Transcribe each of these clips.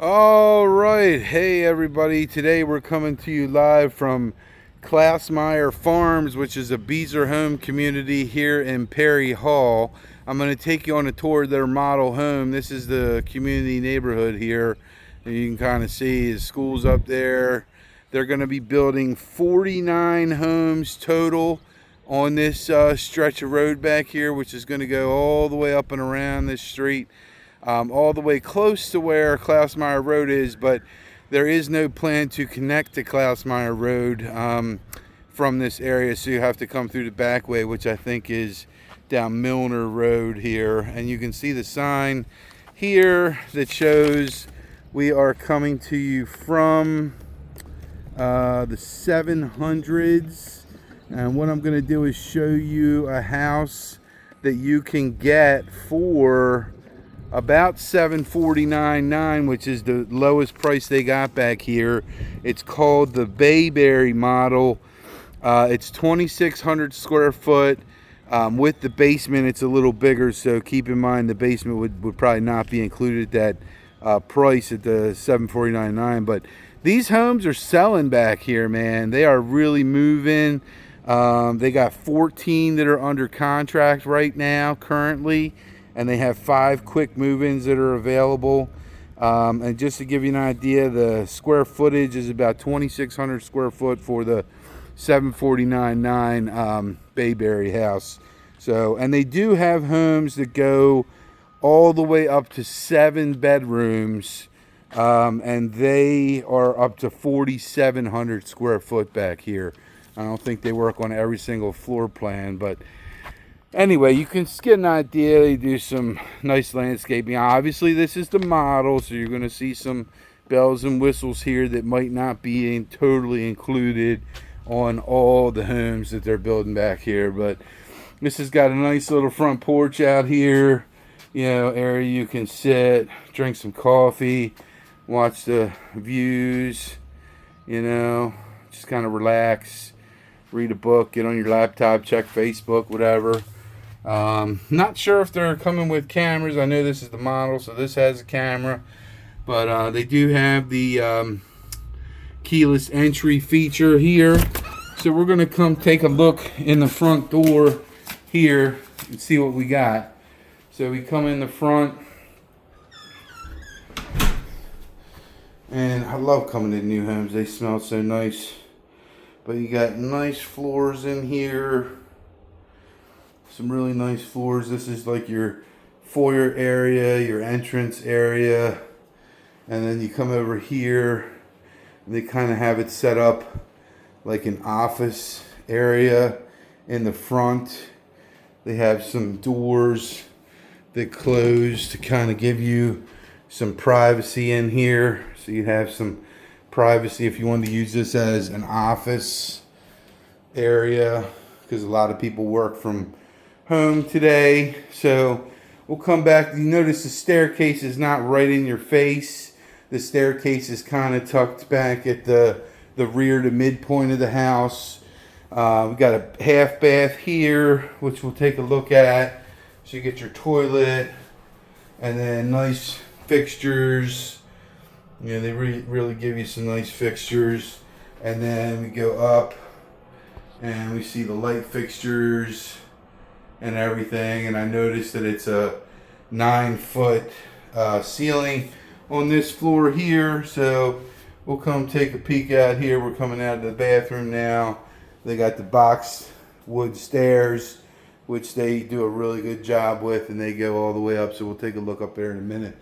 All right, hey everybody. Today we're coming to you live from Klausmier Farms, which is a Beazer home community here in Perry Hall. I'm going to take you on a tour of their model home. This is the community neighborhood here. And you can kind of see the schools up there. They're going to be building 49 homes total on this stretch of road back here, which is going to go all the way up and around this street. All the way close to where Klausmier Road is, but there is no plan to connect to Klausmier Road from this area, so you have to come through the back way, which I think is down Milner Road here. And you can see the sign here that shows we are coming to you from the 700s. And what I'm going to do is show you a house that you can get for about $749.9, which is the lowest price they got back here. It's called the Bayberry model. It's 2,600 square foot. With the basement, it's a little bigger, so keep in mind the basement would probably not be included at that price at the $749.9. But these homes are selling back here, man. They are really moving. They got 14 that are under contract right now currently, and they have 5 quick move-ins that are available. And just to give you an idea, the square footage is about 2,600 square foot for the $749.9 Bayberry house. So, and they do have homes that go all the way up to 7 bedrooms, and they are up to 4,700 square foot back here. I don't think they work on every single floor plan, but anyway, you can get an idea. They do some nice landscaping. Obviously, this is the model, so you're going to see some bells and whistles here that might not be totally included on all the homes that they're building back here. But this has got a nice little front porch out here, area you can sit, drink some coffee, watch the views, just kind of relax, read a book, get on your laptop, check Facebook, whatever. Not sure if they're coming with cameras. I know this is the model, so this has a camera, but they do have the keyless entry feature here. So we're gonna come take a look in the front door here and see what we got. So we come in the front, and I love coming to new homes. They smell so nice. But you got nice floors in here. Some really nice floors. This is like your foyer area, your entrance area. And then you come over here, and they kind of have it set up like an office area in the front. They have some doors that close to kind of give you some privacy in here. So you have some privacy if you want to use this as an office area, because a lot of people work from home today. So we'll come back. You notice the staircase is not right in your face. The staircase is kind of tucked back at the rear to midpoint of the house. We got a half bath here, which we'll take a look at. So you get your toilet, and then nice fixtures. They really give you some nice fixtures. And then we go up, and we see the light fixtures and everything. And I noticed that it's a 9-foot ceiling on this floor here. So we'll come take a peek out here. We're coming out of the bathroom now. They got the box wood stairs, which they do a really good job with, and they go all the way up. So we'll take a look up there in a minute.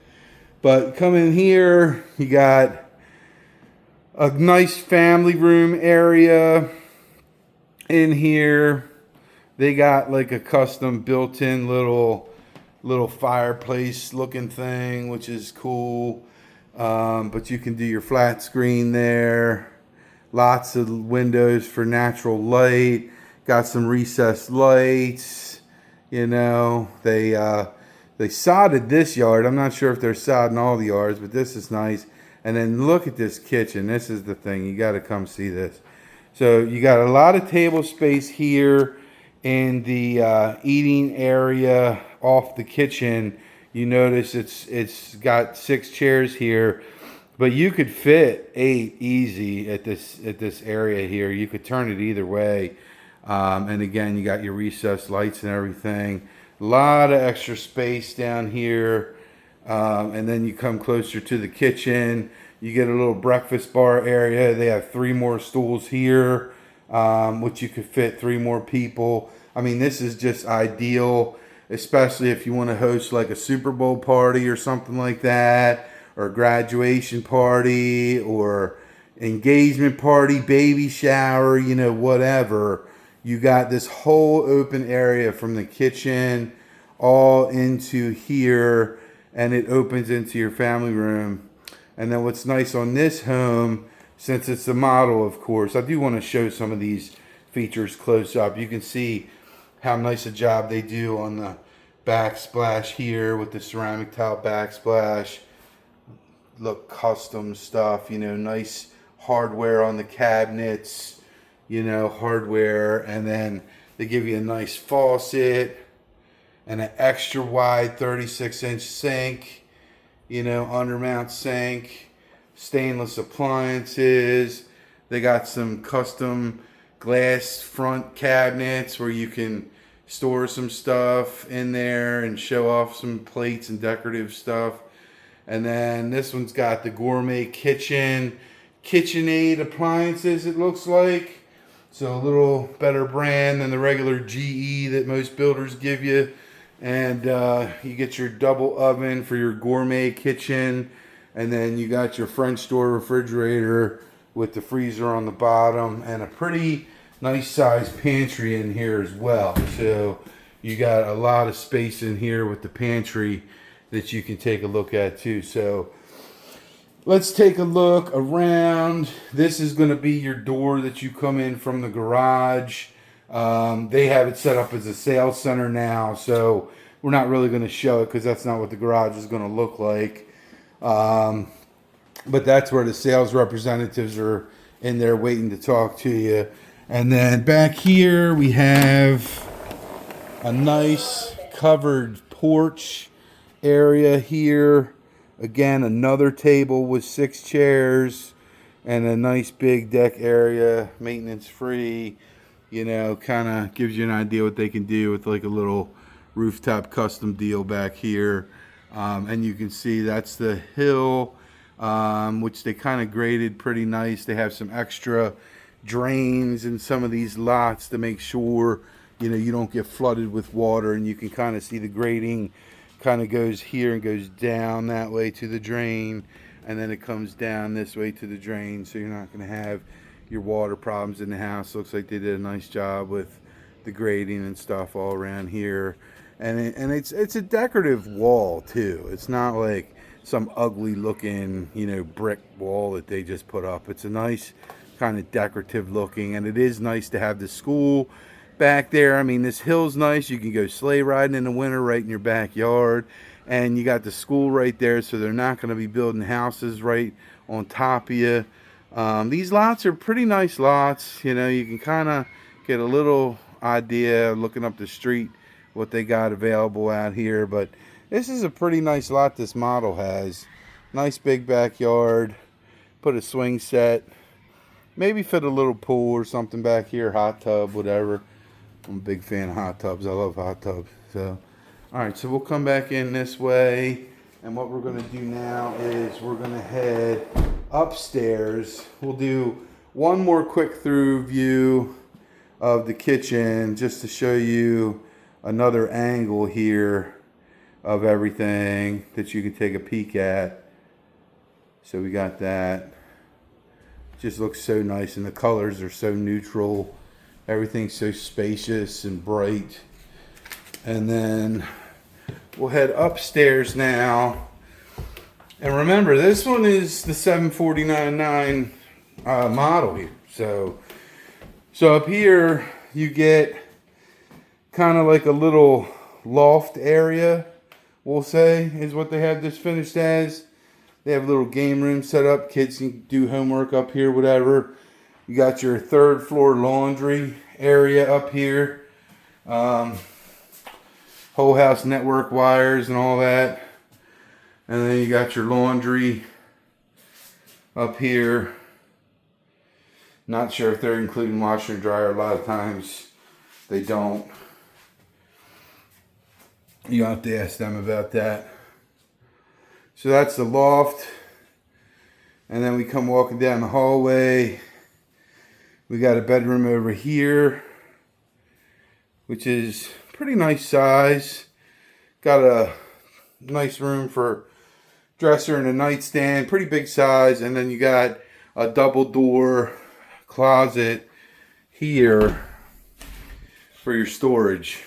But come in here, you got a nice family room area in here. They got like a custom built-in little fireplace looking thing, which is cool. But you can do your flat screen there. Lots of windows for natural light. Got some recessed lights. They sodded this yard. I'm not sure if they're sodding all the yards, but this is nice. And then look at this kitchen. This is the thing. You got to come see this. So you got a lot of table space here in the eating area off the kitchen. You notice it's got 6 chairs here. But you could fit 8 easy at this area here. You could turn it either way. And again, you got your recessed lights and everything. A lot of extra space down here. And then you come closer to the kitchen. You get a little breakfast bar area. They have 3 more stools here, which you could fit 3 more people. I mean, this is just ideal, especially if you want to host like a Super Bowl party or something like that, or a graduation party, or engagement party, baby shower, you know, whatever. You got this whole open area from the kitchen all into here, and it opens into your family room. And then what's nice on this home, since it's a model, of course, I do want to show some of these features close up. You can see how nice a job they do on the backsplash here with the ceramic tile backsplash. Look, custom stuff, you know, nice hardware on the cabinets, you know, hardware. And then they give you a nice faucet and an extra wide 36-inch sink, you know, undermount sink, stainless appliances. They got some custom glass front cabinets where you can store some stuff in there and show off some plates and decorative stuff. And then this one's got the gourmet kitchen, KitchenAid appliances, it looks like. So a little better brand than the regular GE that most builders give you. And you get your double oven for your gourmet kitchen. And then you got your French door refrigerator with the freezer on the bottom. And a pretty nice sized pantry in here as well. So you got a lot of space in here with the pantry that you can take a look at too. So let's take a look around. This is going to be your door that you come in from the garage. They have it set up as a sales center now, so we're not really going to show it because that's not what the garage is going to look like. But that's where the sales representatives are in there waiting to talk to you. And then back here we have a nice covered porch area here. Again, another table with 6 chairs and a nice big deck area, maintenance free. You know, kind of gives you an idea what they can do with like a little rooftop custom deal back here. And you can see that's the hill, which they kind of graded pretty nice. They have some extra drains in some of these lots to make sure, you know, you don't get flooded with water. And you can kind of see the grading kind of goes here and goes down that way to the drain, and then it comes down this way to the drain, so you're not going to have your water problems in the house. Looks like they did a nice job with the grading and stuff all around here. And it's a decorative wall too. It's not like some ugly looking, you know, brick wall that they just put up. It's a nice kind of decorative looking, and it is nice to have the school back there. I mean, this hill's nice. You can go sleigh riding in the winter right in your backyard, and you got the school right there, so they're not going to be building houses right on top of you. These lots are pretty nice lots. You know, you can kind of get a little idea looking up the street what they got available out here, but this is a pretty nice lot this model has. Nice big backyard. Put a swing set, maybe fit a little pool or something back here, hot tub, whatever. I'm a big fan of hot tubs. I love hot tubs. So, all right, so we'll come back in this way. And what we're going to do now is we're going to head upstairs. We'll do one more quick through view of the kitchen just to show you another angle here of everything that you can take a peek at. So we got that. Just looks so nice, and the colors are so neutral. Everything's so spacious and bright. And then we'll head upstairs now. And remember, this one is the 749.9 model here. So up here you get kind of like a little loft area, we'll say, is what they have this finished as. They have a little game room set up. Kids can do homework up here, whatever. You got your 3rd floor laundry area up here. Whole house network wires and all that. And then you got your laundry up here. Not sure if they're including washer and dryer. A lot of times they don't. You have to ask them about that. So that's the loft. And then we come walking down the hallway. We got a bedroom over here, which is pretty nice size. Got a nice room for dresser and a nightstand, pretty big size. And then you got a double door closet here for your storage.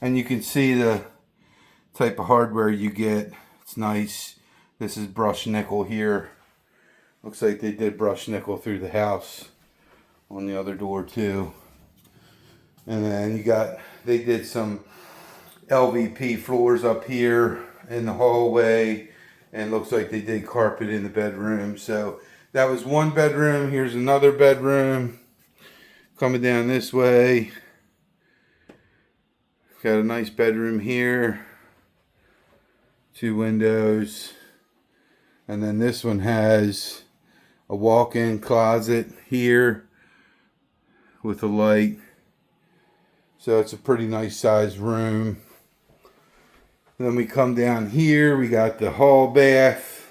And you can see the type of hardware you get. It's nice. This is brushed nickel here. Looks like they did brushed nickel through the house on the other door too. And then they did some LVP floors up here in the hallway, and looks like they did carpet in the bedroom. So that was one bedroom. Here's another bedroom coming down this way. Got a nice bedroom here, 2 windows, and then this one has a walk-in closet here with a light. So it's a pretty nice sized room. And then we come down here, we got the hall bath.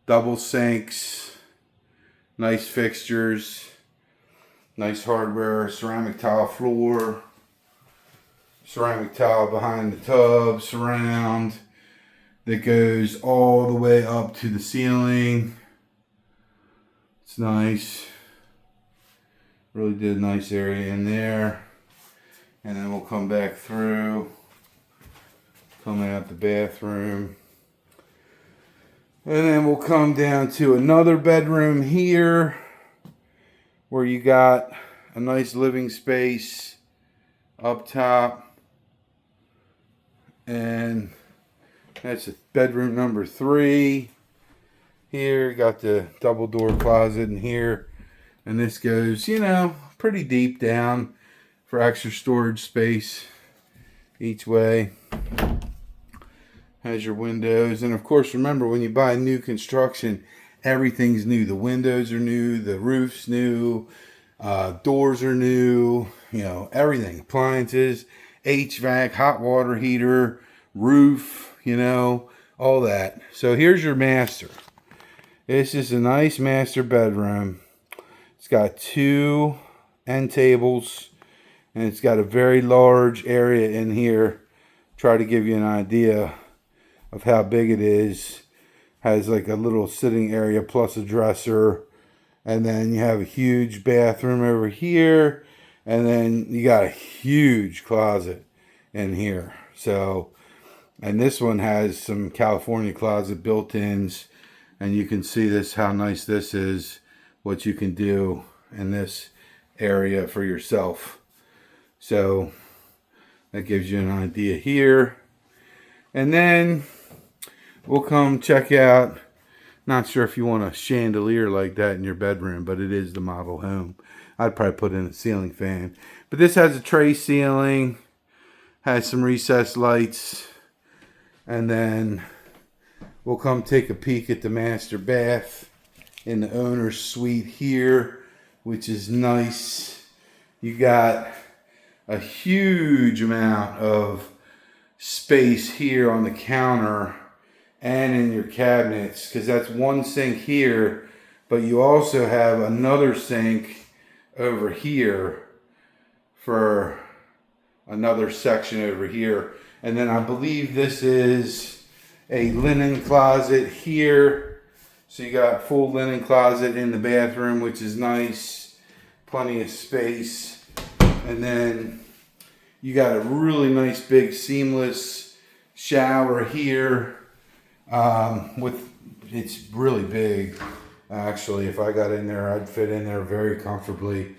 Double sinks, nice fixtures, nice hardware, ceramic tile floor, ceramic tile behind the tub, surround that goes all the way up to the ceiling. It's nice. Really did a nice area in there. And then we'll come back through, come out the bathroom. And then we'll come down to another bedroom here where you got a nice living space up top. And that's bedroom number 3. Here, got the double door closet in here. And this goes, pretty deep down for extra storage space each way. Has your windows. And of course, remember, when you buy new construction, everything's new. The windows are new, the roof's new, doors are new, everything. Appliances, HVAC, hot water heater, roof, all that. So here's your master. This is a nice master bedroom. It's got 2 end tables, and it's got a very large area in here. Try to give you an idea of how big it is. Has like a little sitting area plus a dresser, and then you have a huge bathroom over here, and then you got a huge closet in here. So, and this one has some California closet built-ins, and you can see this, how nice this is, what you can do in this area for yourself. So that gives you an idea here. And then we'll come check out, not sure if you want a chandelier like that in your bedroom, but it is the model home. I'd probably put in a ceiling fan. But this has a tray ceiling, has some recessed lights, and then we'll come take a peek at the master bath in the owner's suite here, which is nice. You got a huge amount of space here on the counter and in your cabinets, because that's one sink here, but you also have another sink over here for another section over here. And then I believe this is a linen closet here. So you got full linen closet in the bathroom, which is nice. Plenty of space. And then you got a really nice big seamless shower here. It's really big. Actually, if I got in there, I'd fit in there very comfortably.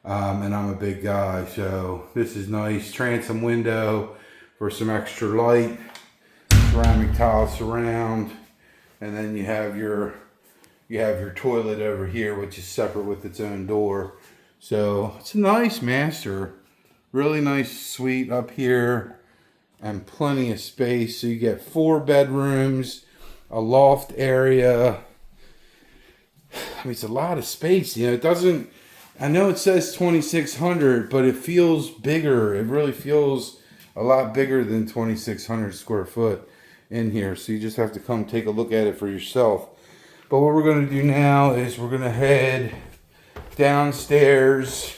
And I'm a big guy, so this is nice. Transom window for some extra light. Ceramic tile surround, and then you have your toilet over here, which is separate with its own door. So it's a nice master, really nice suite up here. and plenty of space. So you get 4 bedrooms, a loft area. I mean, it's a lot of space. You know, it doesn't, I know it says 2,600, but it feels bigger. It really feels a lot bigger than 2,600 square foot in here. So you just have to come take a look at it for yourself. But what we're going to do now is we're going to head downstairs.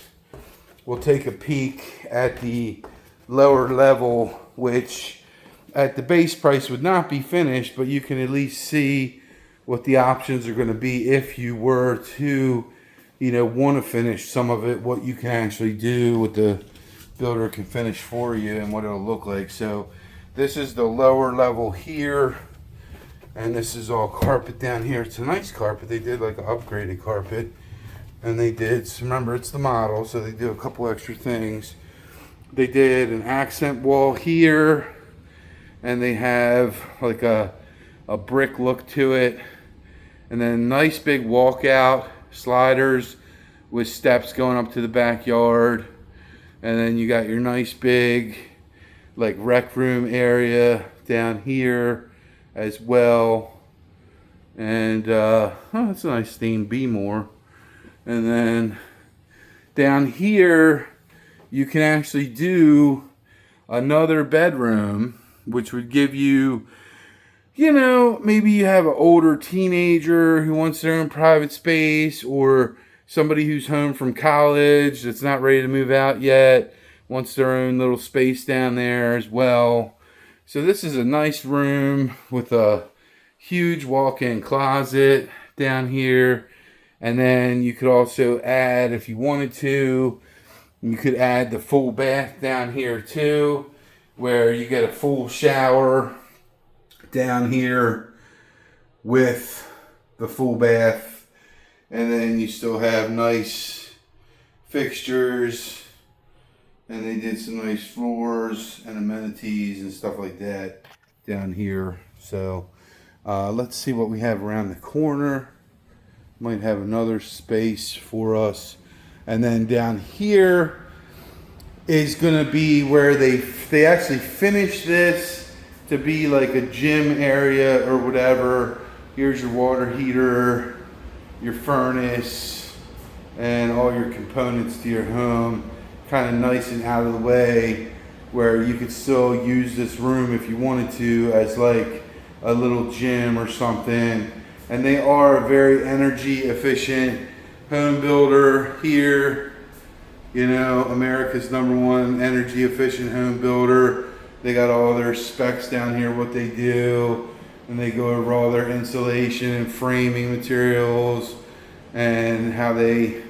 We'll take a peek at the lower level, which at the base price would not be finished, but you can at least see what the options are going to be if you were to, you know, want to finish some of it, what you can actually do, what the builder can finish for you, and what it'll look like. So this is the lower level here, and this is all carpet down here. It's a nice carpet. They did like an upgraded carpet, and they did, so remember it's the model, so they did a couple extra things. They did an accent wall here, and they have like a brick look to it, and then nice big walkout sliders with steps going up to the backyard, and then you got your nice big like rec room area down here as well, and oh, that's a nice theme, be more. And then down here you can actually do another bedroom, which would give you, you know, maybe you have an older teenager who wants their own private space, or somebody who's home from college that's not ready to move out yet, wants their own little space down there as well. So this is a nice room with a huge walk-in closet down here. And then you could also add, if you wanted to, you could add the full bath down here too, where you get a full shower down here with the full bath, and then you still have nice fixtures, and they did some nice floors and amenities and stuff like that down here. So let's see what we have around the corner. Might have another space for us, and then down here is going to be where they actually finished this to be like a gym area or whatever. Here's your water heater, your furnace, and all your components to your home, kind of nice and out of the way, where you could still use this room if you wanted to as like a little gym or something. And they are a very energy efficient home builder here. You know, America's #1 energy efficient home builder. They got all their specs down here, what they do, and they go over all their insulation and framing materials and how they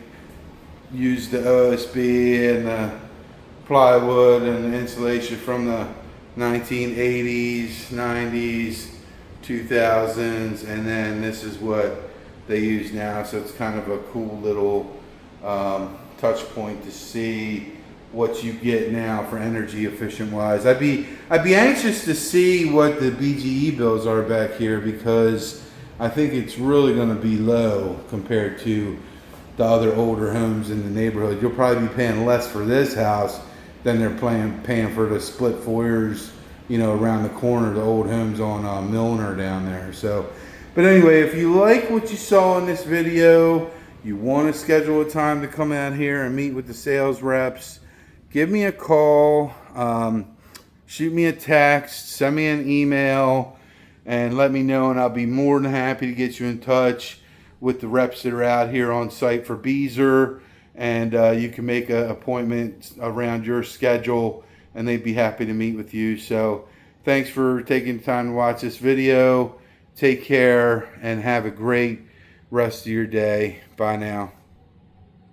use the OSB and the plywood and the insulation from the 1980s, 90s, 2000s, and then this is what they use now. So it's kind of a cool little touch point to see what you get now for energy efficient wise. I'd be anxious to see what the BGE bills are back here, because I think it's really going to be low compared to the other older homes in the neighborhood. You'll probably be paying less for this house than they're paying for the split foyers, you know, around the corner, the old homes on Milner down there. So, but anyway, if you like what you saw in this video, you want to schedule a time to come out here and meet with the sales reps, give me a call, shoot me a text, send me an email, and let me know, and I'll be more than happy to get you in touch with the reps that are out here on site for Beazer, and you can make an appointment around your schedule, and they'd be happy to meet with you. So thanks for taking the time to watch this video. Take care and have a great rest of your day. Bye now.